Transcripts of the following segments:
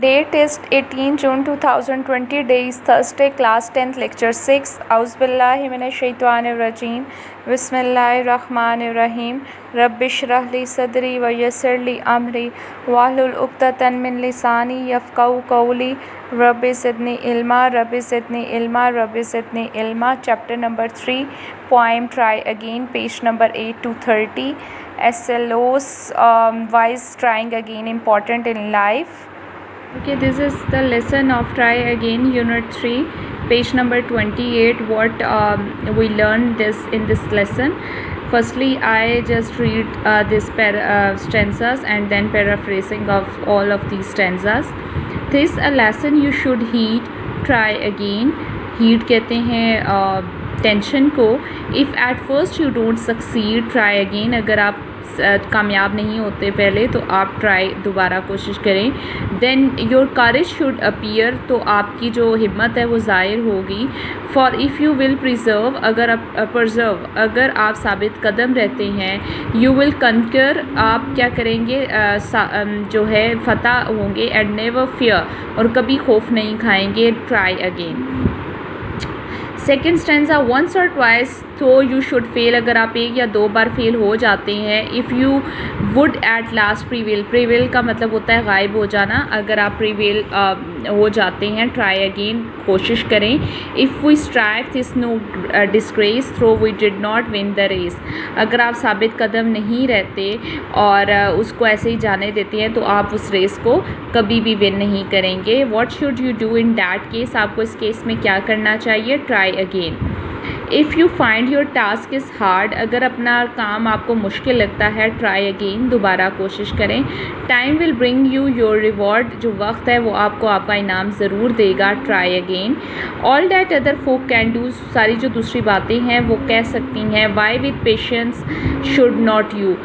Date is 18 June 2020. Day is Thursday. Class 10th, Lecture 6. Auzubillahi minash shaitanir rajim. Bismillahir rahmanir rahim. Rabbi shrah li sadri wa yassir li amri wahlul uqdatan min lisani yafqahu qawli. Rabbi zidni ilma, Rabbi zidni ilma, Rabbi zidni ilma. Chapter number 3. Poem Try Again. Page number 8 to 30. SLOs. Why is trying again important in life? Okay, this is the lesson of Try Again, Unit 3, page number 28. What we learned this in this lesson. Firstly, I just read this stanzas and then paraphrasing of all of these stanzas. This a lesson you should heed. Try again. Heed कहते हैं tension को. If at first you don't succeed, try again. अगर आप कामयाब नहीं होते पहले तो आप ट्राई दोबारा कोशिश करें. Then your courage should appear, तो आपकी जो हिम्मत है वो ज़ाहिर होगी. For if you will preserve, अगर आप अगर आप साबित कदम रहते हैं. यू विल कंकर, आप क्या करेंगे जो है फतह होंगे. एंड नेवर फियर, और कभी खौफ नहीं खाएंगे. Try again. Second stanza, once और twice though you should fail, अगर आप एक या दो बार फेल हो जाते हैं. If you would at last prevail, prevail का मतलब होता है गायब हो जाना. अगर आप प्रीवेल हो जाते हैं, ट्राई अगेन, कोशिश करें. If we strive this no disgrace though we did not win the race, अगर आप साबित कदम नहीं रहते और उसको ऐसे ही जाने देते हैं तो आप उस रेस को कभी भी विन नहीं करेंगे. What should you do in that case, आपको इस केस में क्या करना चाहिए. Try again. If you find your task is hard, अगर अपना काम आपको मुश्किल लगता है, ट्राई अगेन, दोबारा कोशिश करें. Time will bring you your reward, जो वक्त है वो आपको आपका इनाम ज़रूर देगा. Try again. All that other folk can do, सारी जो दूसरी बातें हैं वो कह सकती हैं. Why with patience should not you,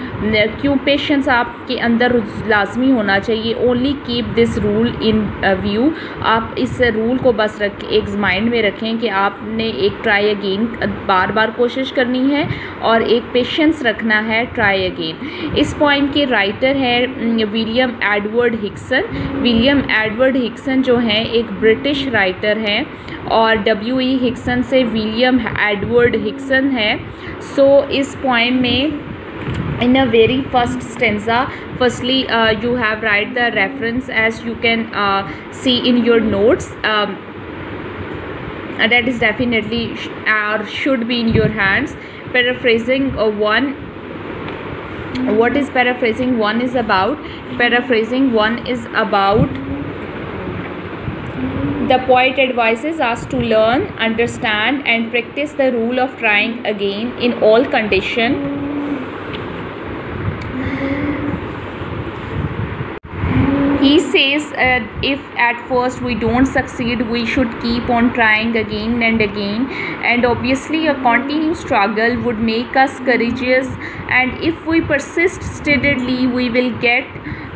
क्यों पेशेंस आपके अंदर लाजमी होना चाहिए. Only keep this rule in view, आप इस रूल को बस एक माइंड में रखें कि आपने एक ट्राई अगेन बार बार कोशिश करनी है और एक पेशेंस रखना है. Try again. इस पॉइंट के राइटर हैं William Edward Hickson. William Edward Hickson जो हैं एक ब्रिटिश राइटर हैं और W.E. हिक्सन से विलियम एडवर्ड हिक्सन है. सो इस पॉइंट में in a very first stanza, firstly you have write the reference as you can see in your notes. That is definitely or should be in your hands. Paraphrasing one. What is paraphrasing one is about? Paraphrasing one is about the poet advises us to learn, understand and practice the rule of trying again in all condition. He says if at first we don't succeed, we should keep on trying again and again, and obviously a continued struggle would make us courageous, and if we persist steadily we will get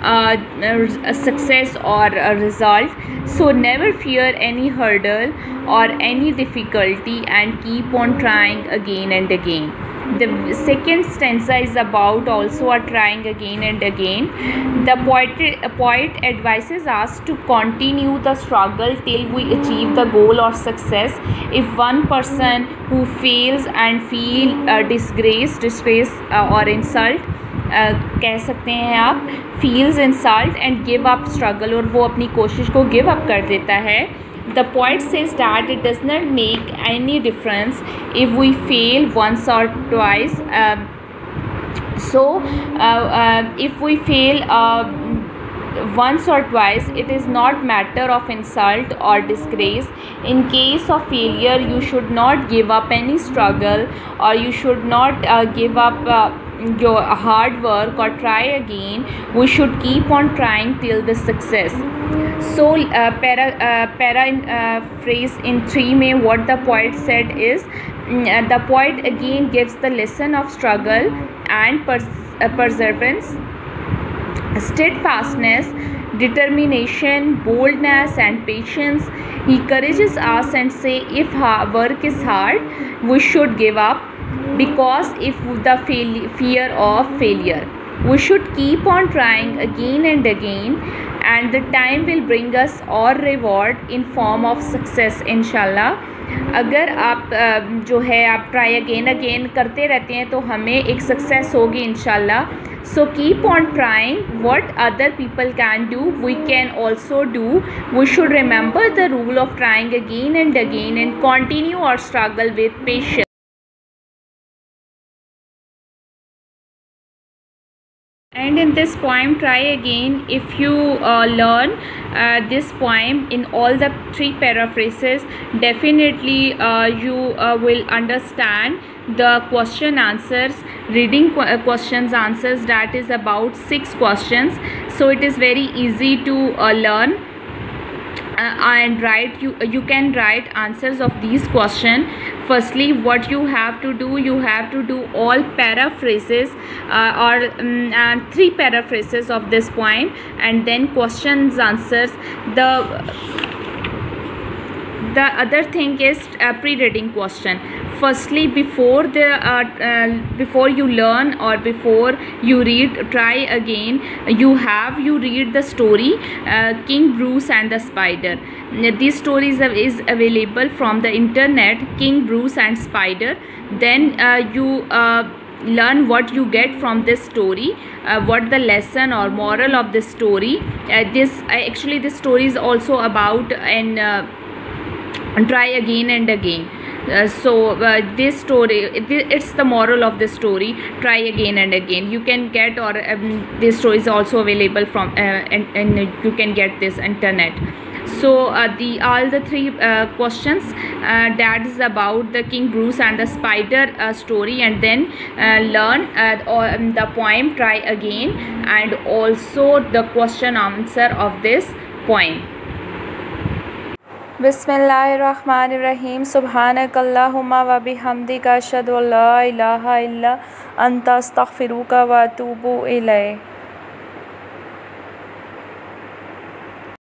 a success or a result. So never fear any hurdle or any difficulty and keep on trying again and again. The second stanza is about also a trying again and again. The poet advises us to continue the struggle till we achieve the goal or success. If one person who fails and feel disgrace or insult, कह सकते हैं आप, feels insult and give up struggle, और वो अपनी कोशिश को give up कर देता है. The poet says that it does not make any difference if we fail once or twice. If we fail once or twice, it is not matter of insult or disgrace. In case of failure, you should not give up any struggle, or you should not give up your hard work or try again. We should keep on trying till the success. So phrase in 3 में what the poet said is, the poet again gives the lesson of struggle and perseverance, steadfastness, determination, boldness and patience. He encourages us and say if work is hard, we should give up, because if the fear of failure. We should keep on trying again and again, and the time will bring us और reward in form of success inshallah. अगर आप जो है आप try again again करते रहते हैं तो हमें एक सक्सेस होगी इंशाल्लाह. So keep on trying. What other people can do, we can also do. We should remember the rule of trying again and again and continue our struggle with patience. And in this poem, try again. If you learn this poem in all the 3 paraphrases, definitely you will understand the question answers, reading questions answers, that is about 6 questions. So it is very easy to learn and write. You can write answers of these questions. Firstly, what you have to do, you have to do all paraphrases or 3 paraphrases of this poem, and then questions answers. The other thing is pre-reading question. Firstly, before you learn or before you read try again, you read the story King Bruce and the Spider. This story is available from the internet, King Bruce and Spider. Then you learn what you get from this story, what the lesson or moral of this story. This story is also about try again and again. This story, it's the moral of this story, try again and again. You can get, or this story is also available from and you can get this internet. So all the 3 questions, that is about the King Bruce and the Spider story, and then learn the poem try again, and also the question answer of this poem. बिस्मिल्लाहिर्रहमानिर्रहीम. सुब्हानकल्लाहुम्मा व बिहम्दिका अशहदु अल्ला इलाहा इल्ला अंता अस्तगफिरुका व अतूबु इलैक.